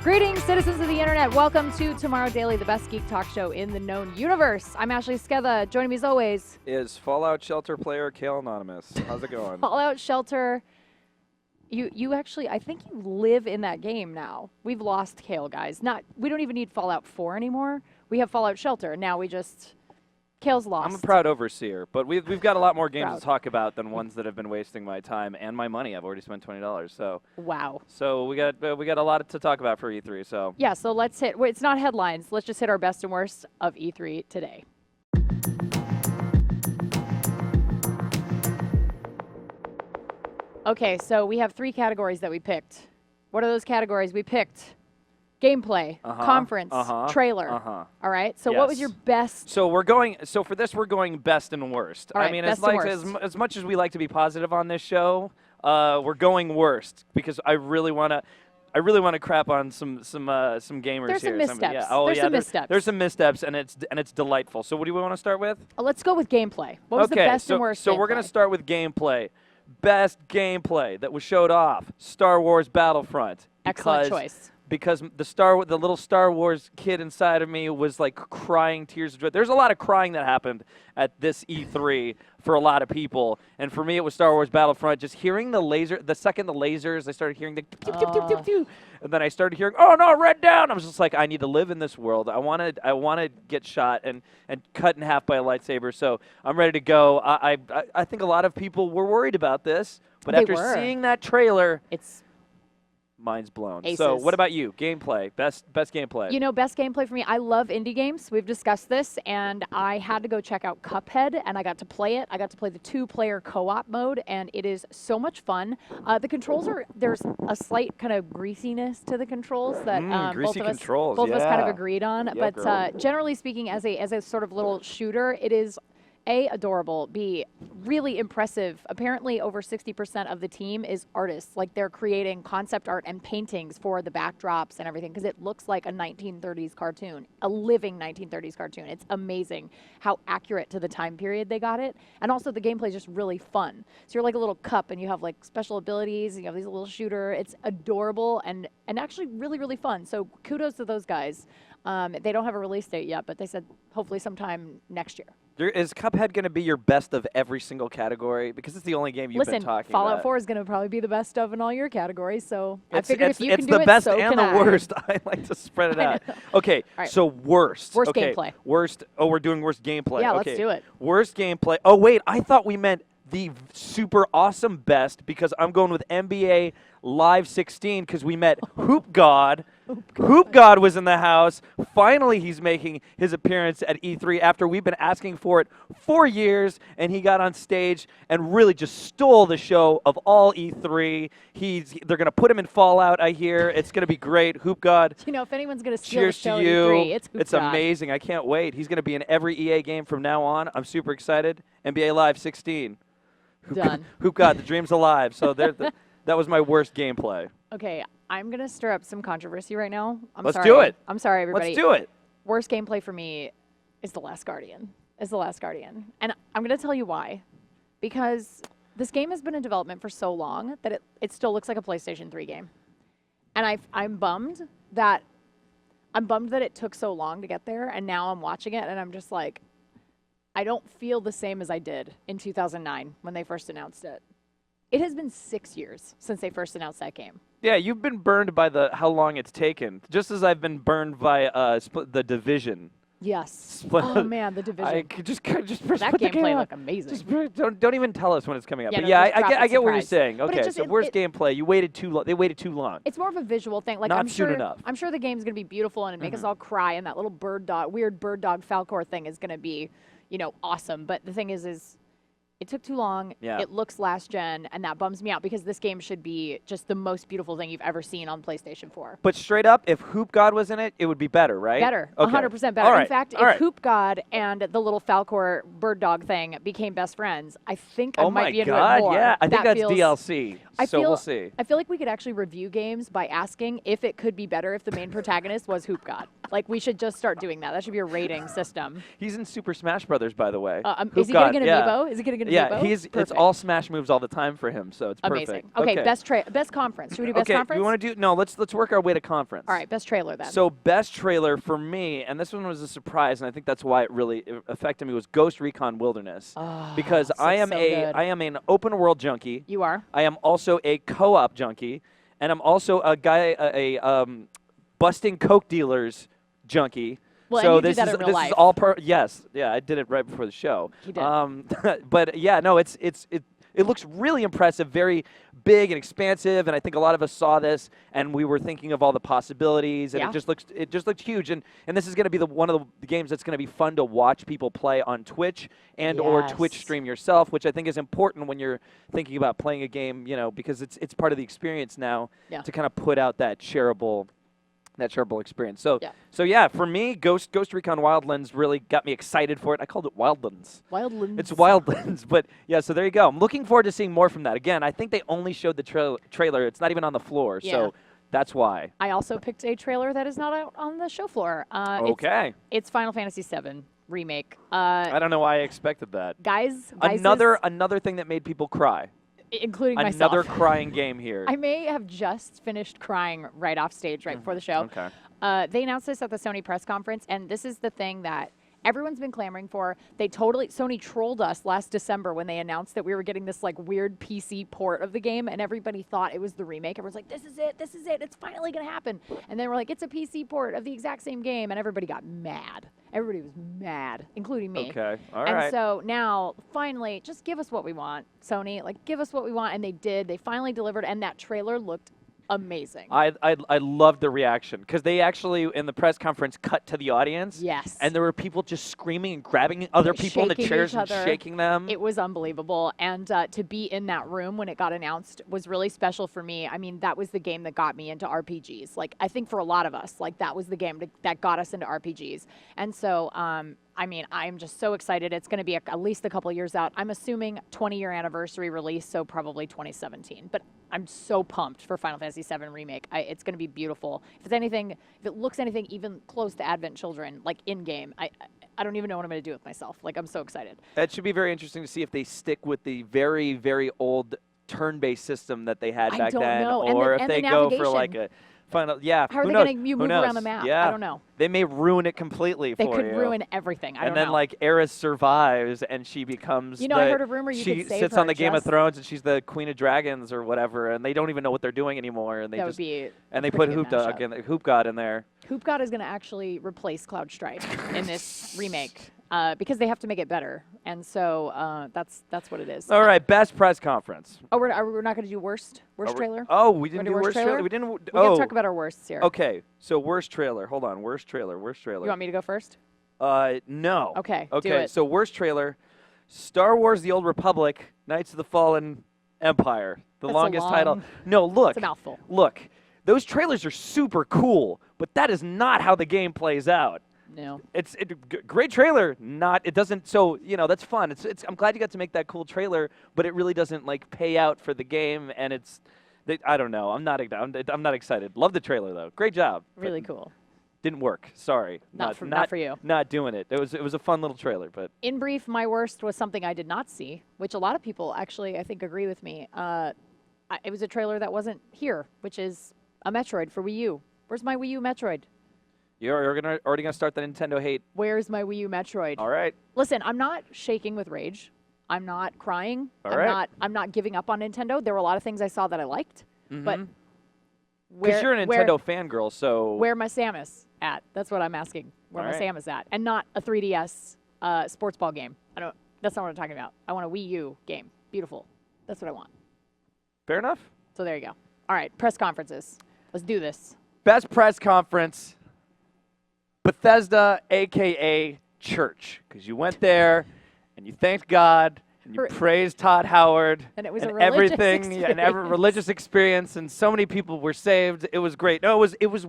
Greetings, citizens of the internet. Welcome to Tomorrow Daily, the best geek talk show in the known universe. I'm Ashley Sketha. Joining me as always is Fallout Shelter player Khail Anonymous. How's it going? Fallout Shelter. You actually, I think you live in that game now. We've lost Khail, guys. We don't even need Fallout 4 anymore. We have Fallout Shelter. Now Khail's lost. I'm a proud overseer, but we've got a lot more games to talk about than ones that have been wasting my time and my money. I've already spent $20, so. Wow. So we got a lot to talk about for E3. So. Yeah. So let's hit. It's not headlines. Let's just hit our best and worst of E3 today. Okay, so we have 3 categories that we picked. What are those categories we picked? Gameplay, conference, trailer. All right. So what was your best? So for this we're going best and worst. All right, I mean, as much as we like to be positive on this show, we're going worst because I really want to crap on some gamers There's here. Some missteps. Yeah. Oh, There's some missteps. There's some missteps, and it's delightful. So what do we want to start with? Let's go with gameplay. What was the best and worst? So we're gonna start with gameplay. Best gameplay that was showed off: Star Wars Battlefront. Excellent choice. Because the little Star Wars kid inside of me was like crying tears of joy. There's a lot of crying that happened at this E3 for a lot of people, and for me it was Star Wars Battlefront. Just hearing the lasers, I started hearing the and then I started hearing, oh no, red down. I was just like, I need to live in this world. I want to get shot and cut in half by a lightsaber. So I'm ready to go. I think a lot of people were worried about this, but after seeing that trailer, mind's blown. Aces. So what about you? Gameplay. Best gameplay. You know, best gameplay for me, I love indie games. We've discussed this, and I had to go check out CUPHEAD, and I got to play it. I got to play the 2-player co-op mode, and it is so much fun. The controls there's a slight kind of greasiness to the controls that both of us kind of agreed on. Yeah, but generally speaking, as a sort of little shooter, it is A, adorable, B, really impressive. Apparently over 60% of the team is artists. Like, they're creating concept art and paintings for the backdrops and everything because it looks like a 1930s cartoon, a living 1930s cartoon. It's amazing how accurate to the time period they got it. And also the gameplay is just really fun. So you're like a little cup and you have like special abilities and you have these little shooter. It's adorable and actually really, really fun. So kudos to those guys. They don't have a release date yet, but they said hopefully sometime next year. Is CUPHEAD going to be your best of every single category? Because it's the only game you've been talking about. Fallout 4 is going to probably be the best of in all your categories, so I figured if you can do it, so can I. It's the best and the worst. I like to spread it out. Okay, right. So worst. Worst gameplay. Worst. Oh, we're doing worst gameplay. Yeah, okay. let's do it. Worst gameplay. Oh, wait, I thought we meant the super awesome best because I'm going with NBA Live 16 because we met Hoop God. Hoop God was in the house. Finally, he's making his appearance at E3 after we've been asking for it for years, and he got on stage and really just stole the show of all E3. They're going to put him in Fallout, I hear. It's going to be great. Hoop God. You know, if anyone's going to steal the show at E3, it's Hoop God. It's amazing. I can't wait. He's going to be in every EA game from now on. I'm super excited. NBA Live 16. Done. Hoop God, the dream's alive. So that was my worst gameplay. Okay, I'm going to stir up some controversy right now. Let's do it. I'm sorry, everybody. Let's do it. Worst gameplay for me is The Last Guardian. And I'm going to tell you why. Because this game has been in development for so long that it still looks like a PlayStation 3 game. And I'm bummed that it took so long to get there, and now I'm watching it, and I'm just like, I don't feel the same as I did in 2009 when they first announced it. It has been 6 years since they first announced that game. Yeah, you've been burned by how long it's taken, just as I've been burned by The Division. Yes. Oh man, The Division. I could just that gameplay looked amazing. Just don't even tell us when it's coming up. Yeah, but no, yeah, I get what you're saying. But Okay, so worst gameplay. You waited too long. They waited too long. It's more of a visual thing. Like, Not soon enough. I'm sure the game's gonna be beautiful and make us all cry, and that little weird bird dog Falcor thing is gonna be, awesome. But the thing is it took too long. Yeah. It looks last gen, and that bums me out because this game should be just the most beautiful thing you've ever seen on PlayStation 4. But straight up, if Hoop God was in it, it would be better, right? Better. Okay. 100% better. All right. In fact, if Hoop God and the little Falcor bird dog thing became best friends, I think I might be into it more. Yeah, I think that's DLC. We'll see. I feel like we could actually review games by asking if it could be better if the main protagonist was Hoop God. Like, we should just start doing that. That should be a rating system. He's in Super Smash Brothers, by the way. Is he getting an amiibo? Is he getting an amiibo? Yeah, it's all Smash moves all the time for him, so it's amazing. perfect. Okay, best conference. Should we do best conference? Okay, we want to do, no, let's work our way to conference. All right, best trailer then. So best trailer for me, and this one was a surprise, and I think that's why it really affected me, was Ghost Recon Wilderness. Because I am an open world junkie. You are. I am also a co-op junkie, and I'm also a guy, busting coke dealers junkie. Well, so and you do that in real life. Is all part. Yes, yeah, I did it right before the show. You did. But yeah, no, it looks really impressive, very big and expansive, and I think a lot of us saw this and we were thinking of all the possibilities, and it just looked huge. And this is going to be one of the games that's going to be fun to watch people play on Twitch and or Twitch stream yourself, which I think is important when you're thinking about playing a game, because it's part of the experience now to kind of put out that shareable experience. So yeah, for me, Ghost Recon Wildlands really got me excited for it. I called it Wildlands. Wildlands. It's Wildlands, but yeah, so there you go. I'm looking forward to seeing more from that. Again, I think they only showed the trailer. It's not even on the floor, so that's why. I also picked a trailer that is not out on the show floor. Okay. It's Final Fantasy VII Remake. I don't know why I expected that. Guys, another thing that made people cry. Including myself. Another crying game here. I may have just finished crying right off stage right before the show. Okay. They announced this at the Sony press conference, and this is the thing that everyone's been clamoring for. Sony trolled us last December when they announced that we were getting this like weird PC port of the game, and everybody thought it was the remake. Everyone's like, this is it, it's finally gonna happen. And then we're like, it's a PC port of the exact same game, and everybody got mad. Everybody was mad, including me. Okay, all right. And so now, finally, just give us what we want, Sony. Like, give us what we want, and they did. They finally delivered, and that trailer looked amazing. I loved the reaction, because they actually, in the press conference, cut to the audience. Yes. And there were people just screaming and grabbing other people in the chairs and shaking them. It was unbelievable. And to be in that room when it got announced was really special for me. I mean, that was the game that got me into RPGs. Like, I think for a lot of us, like, that was the game that got us into RPGs. And so, I mean, I'm just so excited. It's going to be at least a couple years out. I'm assuming 20-year anniversary release, so probably 2017. But I'm so pumped for Final Fantasy VII Remake. It's going to be beautiful. If it looks anything even close to Advent Children, like in-game, I don't even know what I'm going to do with myself. Like, I'm so excited. It should be very interesting to see if they stick with the very, very old turn-based system that they had back then. I don't know. Or if they go for like a... How are they going to move around the map? Yeah. I don't know. They may ruin it completely for you. They could ruin everything. I don't know. And then, like, Aerith survives, and she becomes I heard a rumor you could save her. She sits on the Game of Thrones, and she's the Queen of Dragons or whatever, and they don't even know what they're doing anymore. And they they put Hoop God in there. Hoop God is going to actually replace Cloud Strife in this remake. Because they have to make it better, and so that's what it is. All right, best press conference. Oh, we're not going to do worst trailer. Oh, we didn't do worst trailer. We didn't. We can talk about our worsts here. Okay, so worst trailer. Hold on, worst trailer. You want me to go first? No. Okay. Okay. Do it. So worst trailer: Star Wars: The Old Republic, Knights of the Fallen Empire, the longest title. No, look. It's a mouthful. Look, those trailers are super cool, but that is not how the game plays out. No. It's great trailer. It doesn't. So that's fun. I'm glad you got to make that cool trailer, but it really doesn't like pay out for the game. And I don't know. I'm not excited. Love the trailer though. Great job. Really cool. Didn't work. Sorry. Not for you. Not doing it. It was a fun little trailer, but. In brief, my worst was something I did not see, which a lot of people actually I think agree with me. It was a trailer that wasn't here, which is a Metroid for Wii U. Where's my Wii U Metroid? You're already gonna start the Nintendo hate. Where's my Wii U Metroid? All right. Listen, I'm not shaking with rage. I'm not crying. I'm not giving up on Nintendo. There were a lot of things I saw that I liked, but because you're a Nintendo fangirl, so where my Samus at? That's what I'm asking. Where my Samus at, and not a 3DS sports ball game. That's not what I'm talking about. I want a Wii U game. Beautiful. That's what I want. Fair enough. So there you go. All right, press conferences. Let's do this. Best press conference. Bethesda, a.k.a. church, because you went there and you thanked God and you praised Todd Howard and it was and a religious everything experience. and every religious experience, and so many people were saved. It was great. No, it was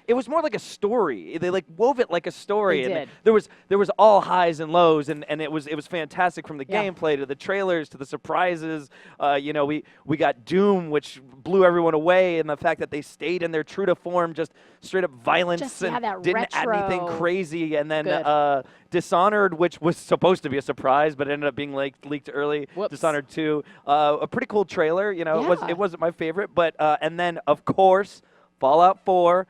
it was more like a story. They like wove it like a story. They And did. there was all highs and lows, and it was fantastic from the Yeah. gameplay to the trailers to the surprises. You know, we got Doom, which blew everyone away, and the fact that they stayed in their true to form, just straight up violence Just, and yeah, that didn't add anything retro. crazy. And then Good. Dishonored, which was supposed to be a surprise, but ended up being leaked early. Whoops. Dishonored 2, a pretty cool trailer. You know, Yeah. it wasn't my favorite, but and then of course Fallout 4.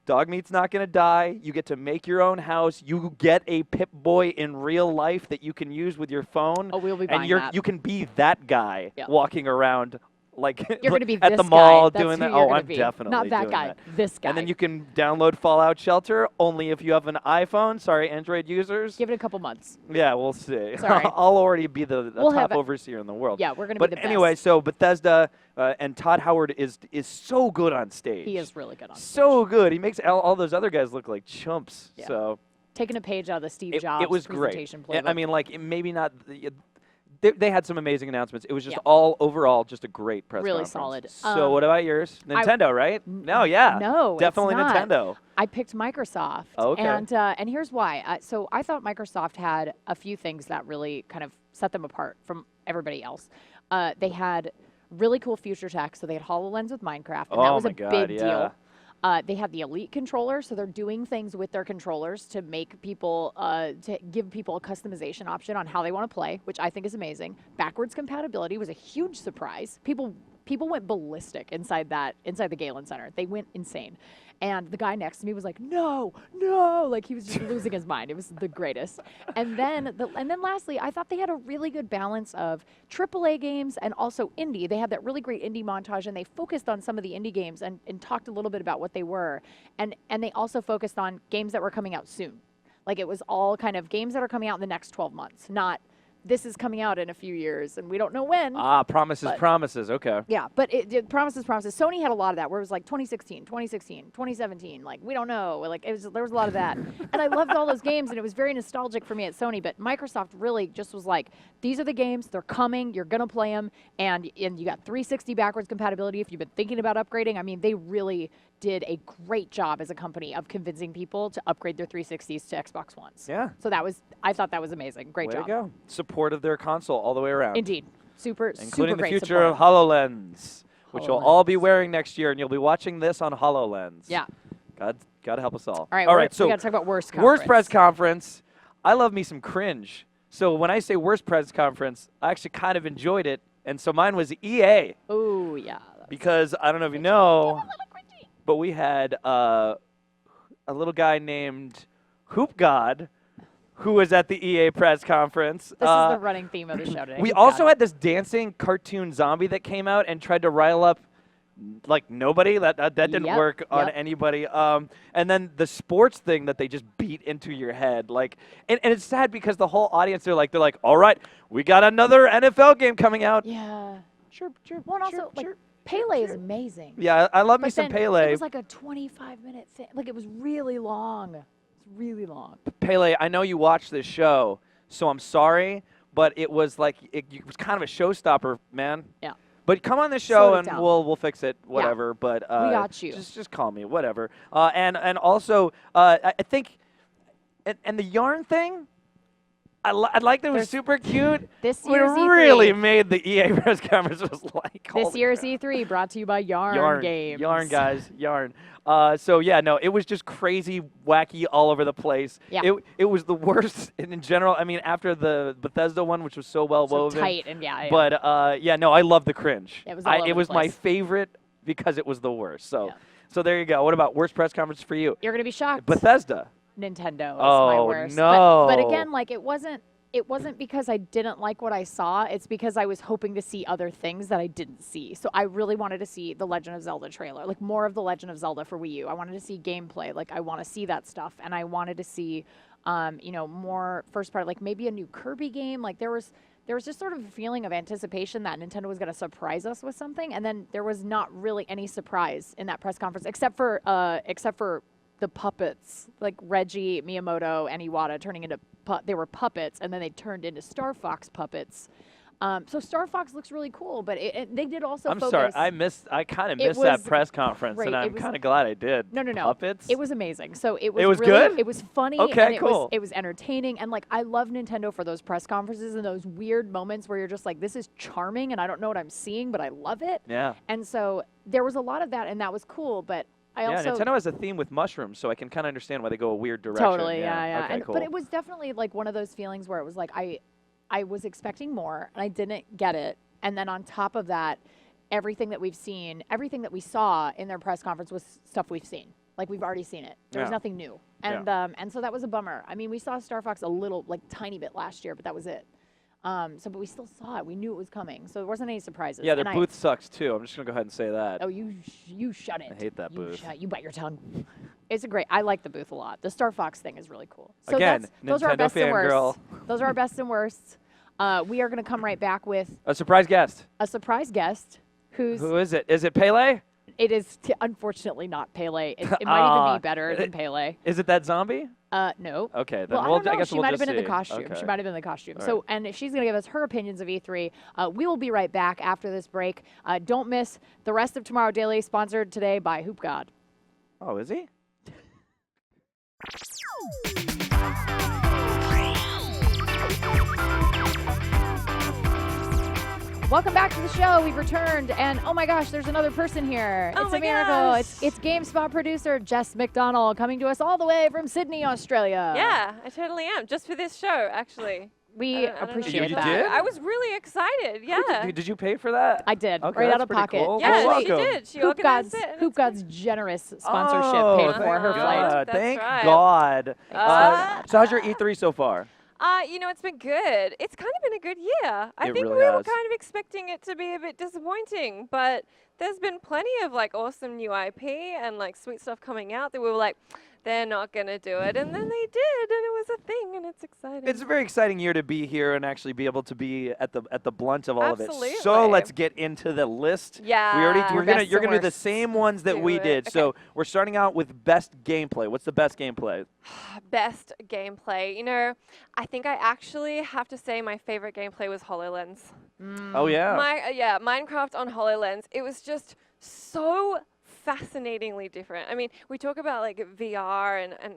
Dogmeat's not going to die. You get to make your own house. You get a Pip-Boy in real life that you can use with your phone. Oh, we'll be and buying you're that. you can be that guy Yeah. walking around like You're going to be at this the mall guy. That's doing who that. you're Oh, gonna I'm be. definitely Not that doing guy. that. This guy. And then you can download Fallout Shelter only if you have an iPhone. Sorry, Android users. give it a couple months. Yeah, we'll see. Sorry. I'll already be the We'll top have it. overseer in the world. Yeah, we're going to But be the anyway, best. so Bethesda and Todd Howard is so good on stage. He is really good on So good. He makes all those other guys look like chumps. Yeah. So taking a page out of the Steve Jobs it was great. presentation Yeah, playbook. I mean, like maybe not. They had some amazing announcements. It was just Yeah. all overall just a great press Really conference. solid. So what about yours? Nintendo, right? No, yeah. no, it's definitely not. Nintendo. I picked Microsoft. Oh, okay. And here's why. So I thought Microsoft had a few things that really kind of set them apart from everybody else. They had really cool future tech. So they had HoloLens with Minecraft, and that Oh was my a God, big yeah. deal. They had the Elite controller, so they're doing things with their controllers to make people, to give people a customization option on how they want to play, which I think is amazing. Backwards compatibility was a huge surprise. People went ballistic inside the Galen Center. They went insane. And the guy next to me was like, no, like he was just losing his mind. It was the greatest. And then lastly, I thought they had a really good balance of AAA games and also indie. They had that really great indie montage, and they focused on some of the indie games and talked a little bit about what they were. And they also focused on games that were coming out soon. Like it was all kind of games that are coming out in the next 12 months, not this is coming out in a few years and we don't know when. Promises. Okay. Yeah, but it promises. Sony had a lot of that where it was like 2016, 2017, like we don't know. Like there was a lot of that. And I loved all those games and it was very nostalgic for me at Sony, but Microsoft really just was like, these are the games, they're coming, you're going to play them, and you got 360 backwards compatibility if you've been thinking about upgrading. I mean, they really did a great job as a company of convincing people to upgrade their 360s to Xbox Ones. Yeah. So I thought that was amazing. Great Way job. to go. Support of their console all the way around. Indeed. Super Including the great future support. of HoloLens, which we'll all be HoloLens. wearing next year, and you'll be watching this on HoloLens. Yeah. God help us all. All right. So we got to talk about worst conference. worst press conference. I love me some cringe. So when I say worst press conference, I actually kind of enjoyed it, and so mine was EA Oh yeah. because I don't know if you know, but we had a little guy named Hoop God who was at the EA press conference. This is the running theme of the show today. We Hoop also God. had this dancing cartoon zombie that came out and tried to rile up like nobody. That didn't Yep, work on yep. anybody. And then the sports thing that they just beat into your head. Like, and it's sad because the whole audience they're like, all right, we got another NFL game coming out. Yeah. Chirp, chirp, Well, and also chirp, like chirp. Pele is amazing. Yeah, I love me But some then Pele. it was like a 25-minute thing. Like it was really long. It's really long. Pele, I know you watched this show, so I'm sorry, but it was like it was kind of a showstopper, man. Yeah. But come on the Slow show it and down. we'll fix it, whatever. But got you. Just call me, whatever. And also I think, and the yarn thing. I like that it was There's- super cute. This What year's really E3. made the EA press conference was like This holy year's crap. E3 brought to you by Yarn Games. Yarn, guys, yarn. So yeah, no, it was just crazy, wacky, all over the place. Yeah. It was the worst in general. I mean, after the Bethesda one, which was so well So woven. tight and yeah. But yeah, no, I love the cringe. It was all over it the was my place. favorite because it was the worst. So, Yeah. so there you go. What about worst press conference for you? You're gonna be shocked. Bethesda. Nintendo is my Oh, worst. no. But again, like it wasn't because I didn't like what I saw. It's because I was hoping to see other things that I didn't see. So I really wanted to see the Legend of Zelda trailer, like more of the Legend of Zelda for Wii U. I wanted to see gameplay, like I want to see that stuff, and I wanted to see, more first part, like maybe a new Kirby game. Like there was just sort of a feeling of anticipation that Nintendo was going to surprise us with something, and then there was not really any surprise in that press conference, except for the puppets, like Reggie, Miyamoto, and Iwata turning into they were puppets, and then they turned into Star Fox puppets. So Star Fox looks really cool, but they did also I'm focus. sorry, I kind of It missed that was press conference, great. and It I'm was- kind of glad I did. No. Puppets? It was amazing. So it was It was really, good? It was funny. Okay, and cool. It was entertaining. And like, I love Nintendo for those press conferences and those weird moments where you're just like, this is charming and I don't know what I'm seeing, but I love it. Yeah. And so there was a lot of that and that was cool. But I Yeah, also. Nintendo has a theme with mushrooms, so I can kind of understand why they go a weird direction. Totally, yeah. Okay, And, cool. But it was definitely like one of those feelings where it was like, I was expecting more and I didn't get it. And then on top of that, everything that we've seen, everything that we saw in their press conference was stuff we've seen. Like we've already seen it. There was Yeah. nothing new. And so that was a bummer. I mean, we saw Star Fox a little, like tiny bit last year, but that was it. But we still saw it. We knew it was coming. So there wasn't any surprises. Yeah, their And booth sucks too. I'm just gonna go ahead and say that. Oh, you shut it. I hate that booth. You bite your tongue. It's I like the booth a lot. The Star Fox thing is really cool. So Again, those are our Nintendo best and fangirl. worsts. Those are our best and worsts. We are going to come right back with A surprise guest. a surprise guest Who is it? Is it Pele? it is unfortunately not Pele. It might even be better than Pele. Is it that zombie? No. Okay, then Well, I we'll, don't know. I guess She we'll might have just been in the see. costume. Okay. She might have been in the costume. All So, and she's going to give us her opinions of E3. We will be right back after this break. Don't miss the rest of Tomorrow Daily, sponsored today by Hoop God. Oh, is he? Welcome back to the show. We've returned, and oh my gosh, there's another person here. Oh It's my a miracle. gosh. It's GameSpot producer Jess McDonald coming to us all the way from Sydney, Australia. Yeah, I totally am. Just for this show, actually. We I don't know appreciate You that. did? I was really excited. Yeah. Did you pay for that? I did, Okay, right that's out of pretty pocket. cool. Yeah, Well, she welcome. did. She Hoop God's, organized it. and Hoop it's great. God's generous sponsorship Oh, paid for thank her flight. God. That's Thank right. God. Uh, So how's your E3 so far? It's been good. It's kind of been a good year. I It think really we were has. kind of expecting it to be a bit disappointing, but there's been plenty of like awesome new IP and like sweet stuff coming out that we were like, they're not gonna do it, and then they did, and it was a thing, and it's exciting. It's a very exciting year to be here and actually be able to be at the blunt of all of it. So Absolutely. let's get into the list. Yeah. You're gonna Best you're and gonna do the worst. same ones that Do we it. did. Okay. So we're starting out with best gameplay. What's the best gameplay? Best gameplay. You know, I think I actually have to say my favorite gameplay was HoloLens. Oh yeah. Minecraft on HoloLens. It was just so fascinatingly different. I mean, we talk about like VR and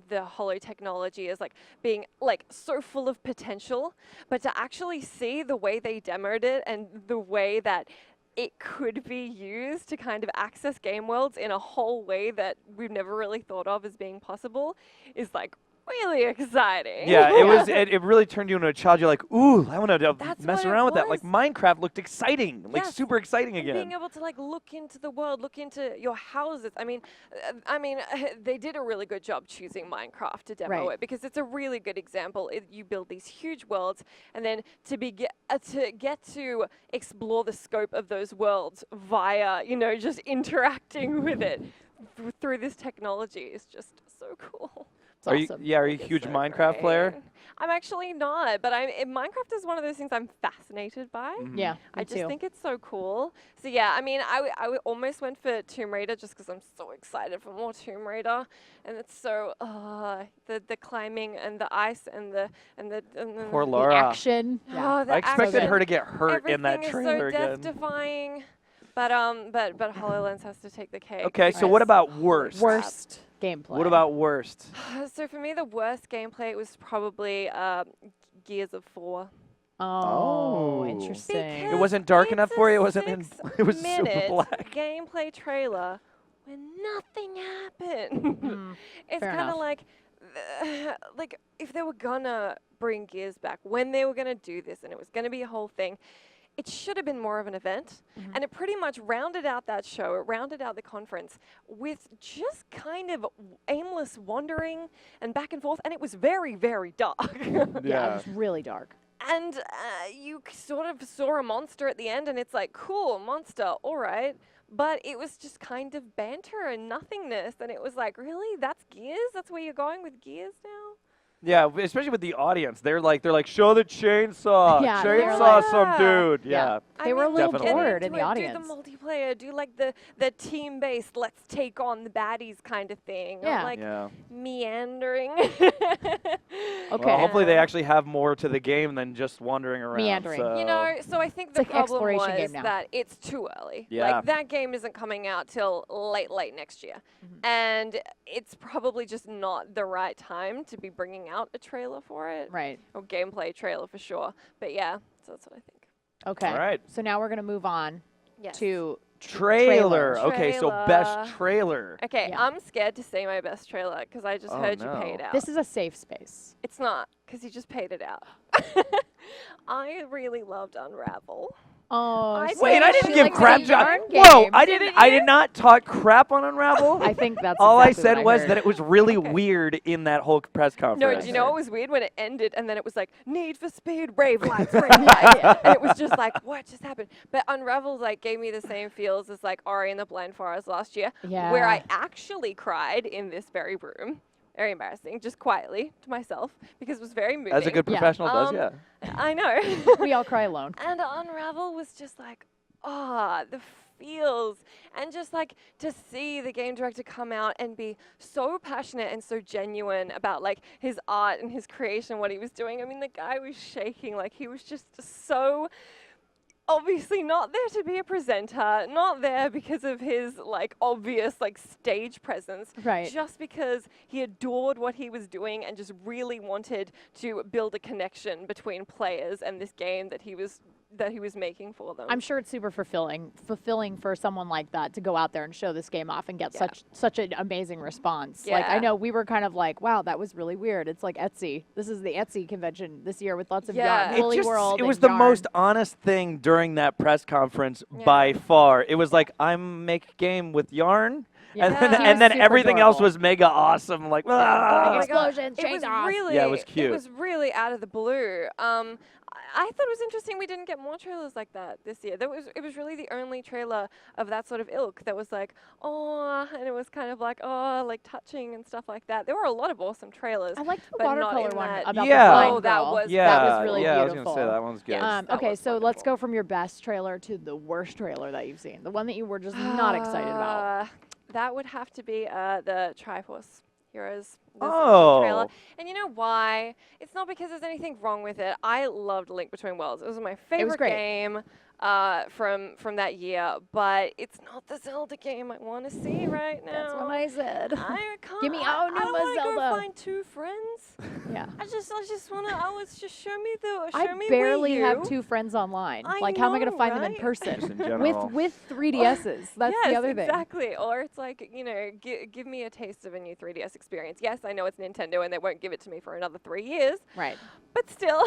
the holo technology as like being like so full of potential, but to actually see the way they demoed it and the way that it could be used to kind of access game worlds in a whole way that we've never really thought of as being possible is like really exciting. Yeah, it was. It really turned you into a child. You're like, ooh, I want to That's mess what it around with that. Like was. Minecraft looked exciting, like Yes, super exciting And again. being able to like look into the world, look into your houses. I mean, they did a really good job choosing Minecraft to demo Right. it because it's a really good example. You build these huge worlds, and then to get to explore the scope of those worlds via just interacting with it through this technology is just so cool. It's Are awesome. you a It's huge so Minecraft player? great. I'm actually not, but Minecraft is one of those things I'm fascinated by. Yeah, I me just too. think it's so cool. So yeah, I mean, I almost went for Tomb Raider just because I'm so excited for more Tomb Raider, and it's so the climbing and the ice and the Poor The Laura. action. Yeah. Oh, the I expected action. her to get hurt in that Everything trailer is so again. death-defying, but HoloLens has to take the cake. Okay, so Right. what about worst? Worst gameplay. What about worst? So for me, the worst gameplay was probably Gears of 4. Oh, Oh. interesting. It wasn't dark enough for you? It wasn't in. 6 It was super minute black. gameplay trailer where nothing happened. It's fair kind enough. of like if they were gonna bring Gears back, when they were gonna do this, and it was gonna be a whole thing. It should have been more of an event, and it pretty much rounded out that show. It rounded out the conference with just kind of aimless wandering and back and forth, and it was very, very dark. Yeah, it was really dark. And you sort of saw a monster at the end, and it's like, cool, monster, all right. But it was just kind of banter and nothingness, and it was like, really? That's Gears? That's where you're going with Gears now? Yeah, especially with the audience. They're like, show the chainsaw. Yeah, they're chainsaw like- some dude. Yeah. Yeah. I They were a little Definitely. bored in the Do audience. the multiplayer, do like the team-based, let's take on the baddies kind of thing. Yeah. Not like Yeah. meandering. Okay. Well, hopefully they actually have more to the game than just wandering around. Meandering. So. You know, so I think It's the like problem exploration was game now. that it's too early. Yeah. Like that game isn't coming out till late next year. And it's probably just not the right time to be bringing out a trailer for it. Right. Or gameplay trailer for sure. But yeah, so that's what I think. Okay. All right. So now we're going to move on Yes. to Trailer. Okay, so best Trailer. trailer. Okay, Yeah. I'm scared to say my best trailer because I just Oh, heard you no. pay it out. This is a safe space. It's not because you just paid it out. I really loved Unravel. Oh, I so Wait, I she didn't give liked crap. the yarn Whoa, game. I Didn't I you? did not talk crap on Unravel. I think that's All I exactly said what was heard. that it was really Okay. weird in that whole press conference. No, do you know what was weird when it ended and then it was like Need for Speed, rave lights, rave lights, and it was just like what just happened? But Unravel like gave me the same feels as like Ori and the Blind Forest last year, where I Yeah. actually cried in this very room. Very embarrassing, just quietly to myself because it was very moving. As a good Yeah. professional does, yeah. I know. We all cry alone. And Unravel was just like, the feels. And just like to see the game director come out and be so passionate and so genuine about like his art and his creation, what he was doing. I mean, the guy was shaking. Like he was just so obviously not there to be a presenter, not there because of his like obvious like stage presence, Right. just because he adored what he was doing and just really wanted to build a connection between players and this game that he was making for them. I'm sure it's super fulfilling for someone like that to go out there and show this game off and get Yeah. such an amazing response. Like I Yeah. know we were kind of like, wow, that was really weird. It's like Etsy. This is the Etsy convention this year with lots of Yeah. yarn, Woolly World. It was and the yarn. most honest thing during that press conference Yeah. by far. It was like, I'm make game with yarn. Yeah. And He then, was and then super everything else adorable. was mega awesome. Like, Oh ah. my God. Explosions, It was chainsaws. really, Yeah, it was cute. It was really out of the blue. I thought it was interesting we didn't get more trailers like that this year. It was really the only trailer of that sort of ilk that was like, oh, and it was kind of like, oh, like touching and stuff like that. There were a lot of awesome trailers. I liked the but not watercolor in one that- about Yeah. the blind Oh, that girl. was- Yeah, that was really yeah, beautiful. I was going to say that one's good. Yes. Okay, That was so let's wonderful. go from your best trailer to the worst trailer that you've seen. The one that you were just not excited about. That would have to be the TRIFORCE Heroes. This Oh. trailer. And you know why? It's not because there's anything wrong with it. I loved Link Between Worlds. It was my favorite great. game from that year, but it's not the Zelda game I want to see right now. That's what I said. I can't. Give me I don't Aonuma wanna Zelda. go find two friends. Yeah. I just wanna. Just show me the. Show I me barely Wii have U. two friends online. I Like, how am I going to know, find them in right? person? Just in general. with 3DSs. That's yes, the other thing. exactly. Or it's like, give me a taste of a new 3DS experience. Yes, I know it's Nintendo and they won't give it to me for another 3 years, Right. but still,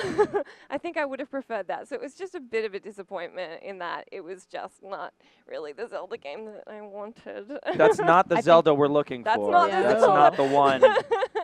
I think I would have preferred that. So it was just a bit of a disappointment in that it was just not really the Zelda game that I wanted. That's not the I Zelda we're looking That's for. not the That's Zelda. not the one.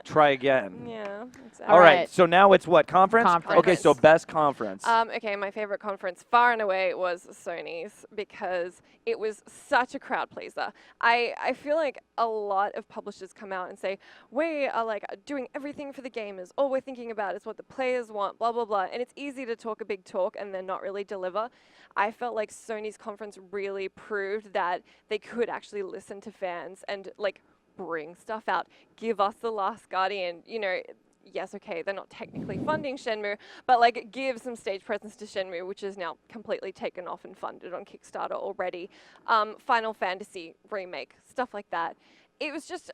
Try again. Yeah, exactly. All right. right. So now it's what? Conference? Conference. Okay, so best conference. Okay, my favorite conference far and away was Sony's because it was such a crowd pleaser. I feel like a lot of publishers come out and say, we are like doing everything for the gamers. All we're thinking about is what the players want, blah, blah, blah. And it's easy to talk a big talk and then not really deliver. I felt like Sony's conference really proved that they could actually listen to fans and like bring stuff out, give us The Last Guardian, yes, okay, they're not technically funding Shenmue, but like give some stage presence to Shenmue, which is now completely taken off and funded on Kickstarter already. Final Fantasy remake, stuff like that. It was just,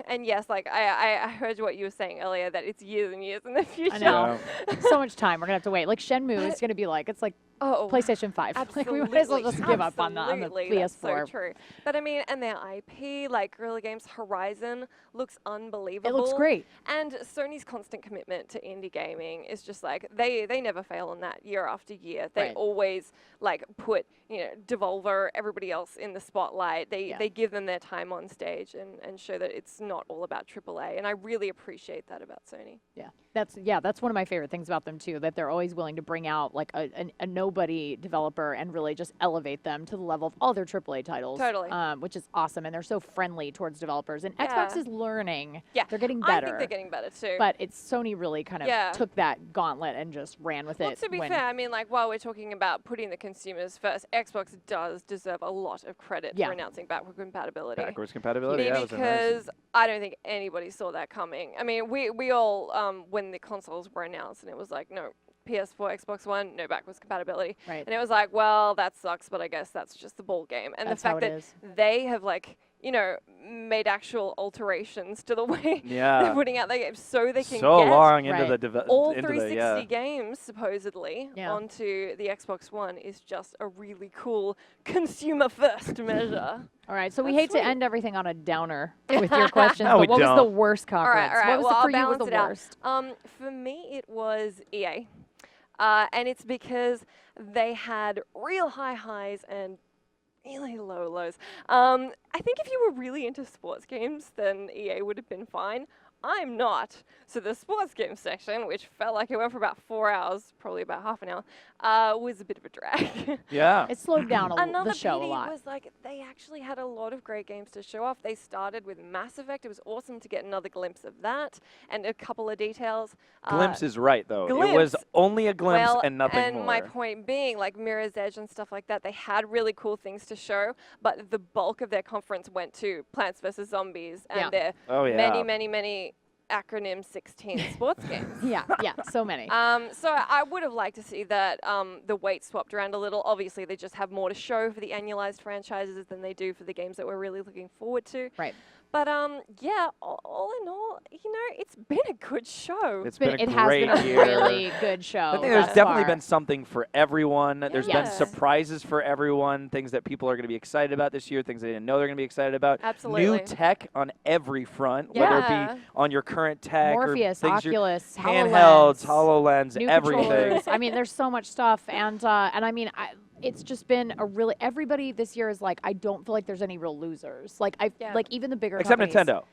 and yes, like I heard what you were saying earlier, that it's years and years in the future. I know. So much time. We're going to have to wait. Like, Shenmue is going to be like, it's like Oh, PlayStation 5. Like, we might as well just give up on the absolutely, PS4. That's so true. But I mean, and their IP, like Guerrilla Games Horizon, looks unbelievable. It looks great. And Sony's constant commitment to indie gaming is just like, they never fail on that year after year. They Right. always like put, Devolver, everybody else in the spotlight. They give them their time on stage and show that it's not all about AAA. And I really appreciate that about Sony. Yeah, that's one of my favorite things about them too. That they're always willing to bring out like a no nobody developer and really just elevate them to the level of all their AAA titles. Totally. Which is awesome. And they're so friendly towards developers. And Xbox is learning. Yeah. They're getting better. I think they're getting better too. But it's Sony really kind of took that gauntlet and just ran with well, it. to be fair, I mean, like, while we're talking about putting the consumers first, Xbox does deserve a lot of credit for announcing backward compatibility. Backwards compatibility, yeah, because I don't think anybody saw that coming. I mean, we all, when the consoles were announced, and it was like, no, PS4, Xbox One, no backwards compatibility. Right. And it was like, well, that sucks, but I guess that's just the ball game. And That's the fact how it that is. they have, like, you know, made actual alterations to the way Yeah. they're putting out their games so they can So get long into Right. the all into 360 the, games supposedly Yeah. onto the Xbox One is just a really cool consumer first measure. All right, so we That's hate to sweet. end everything on a downer with your questions, No, we but what was the don't. worst conference? All right. What was Well, I'll for you was balance the it out. worst? For me, it was EA. And it's because they had real high highs and really low lows. I think if you were really into sports games, then EA would have been fine. I'm not. So the sports game section, which felt like it went for about 4 hours, probably about half an hour, was a bit of a drag. yeah. It slowed down Another the show a pity lot. was like they actually had a lot of great games to show off. They started with Mass Effect. It was awesome to get another glimpse of that and a couple of details. Glimpse is right, though. It was glimpse. only a glimpse Well, and nothing and more. my point being, like Mirror's Edge and stuff like that, they had really cool things to show, but the bulk of their conference went to Plants vs. Zombies and their Oh, yeah. many acronym 16 sports games. Yeah, so many. So I would have liked to see that the weight swapped around a little. Obviously, they just have more to show for the annualized franchises than they do for the games that we're really looking forward to. Right. But yeah, all in all, you know, it's been a good show. It's been a it has great been a year. really good show. I think thus there's definitely far. been something for everyone. There's been Yes. surprises for everyone, things that people are going to be excited about this year, things they didn't know they're going to be excited about. Absolutely. New tech on every front, whether it Yeah. be on your current tech Morpheus, or things Oculus, handhelds, HoloLens, HoloLens, new everything. controllers. I mean, there's so much stuff, and I mean, it's just been a really everybody this year is like, I don't feel like there's any real losers. Like like even the bigger Except companies. Nintendo.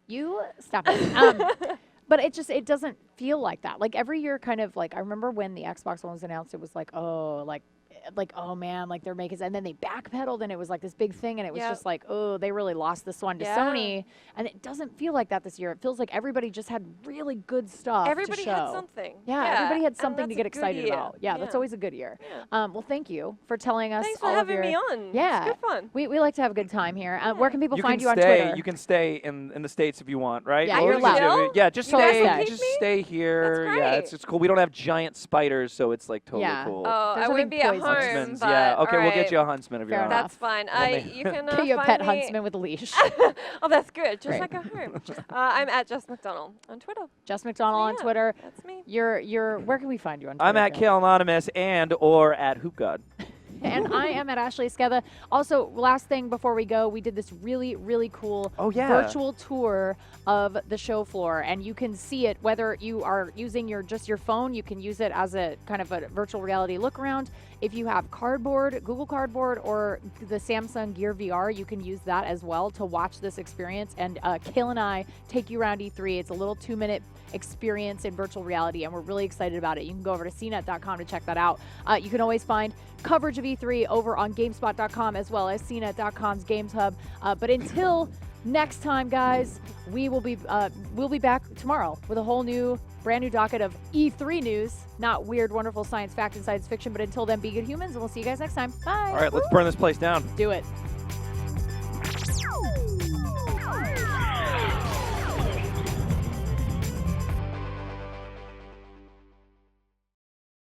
You stop it. But it doesn't feel like that. Like every year, kind of like I remember when the Xbox One was announced, it was like, oh, like oh man, like they're making, and then they backpedaled, and it was like this big thing, and it was just like, oh, they really lost this one to Sony, and it doesn't feel like that this year. It feels like everybody just had really good stuff. Everybody to show. had something. Yeah, everybody had and something to that's get a good excited year. about. Yeah, that's always a good year. Well, thank you for telling us Thanks for all of having your. me on. Yeah, It's good fun. We like to have a good time here. Where can people find you on stay, Twitter? You can stay in the States if you want, right? Yeah, Or you're you can allowed. stay- Yeah, just You guys stay. can keep Just me? stay here. That's Yeah, great. it's cool. We don't have giant spiders, so it's like totally Yeah. cool. Oh, There's I wouldn't nothing be at poisonous. home. Huntsman's, But yeah. Okay, we'll get alright. you a huntsman if you're Fair on. enough. That's fine. You can Get you a find pet me- huntsman with a leash. Oh, that's good. Just Great. like at home. I'm at Just McDonald on Twitter. Just McDonald on yeah, Twitter. That's me. You're where can we find you on Twitter? I'm at Khail Anonymous and or at HoopGod. And I am at Ashley Esqueda. Also, last thing before we go, we did this really, really cool virtual tour of the show floor, and you can see it whether you are using your phone. You can use it as a kind of a virtual reality look around. If you have Cardboard, Google Cardboard, or the Samsung Gear VR, you can use that as well to watch this experience. And Khail and I take you around E3. It's a little 2-minute experience in virtual reality, and we're really excited about it. You can go over to cnet.com to check that out. You can always find coverage of E3 over on GameSpot.com as well as cnet.com's Games Hub. But until next time, guys, we'll be back tomorrow with a whole new, brand new docket of E3 news. Not weird, wonderful science fact and science fiction, but until then, be good humans, and we'll see you guys next time. Bye. All right, let's burn this place down. Do it.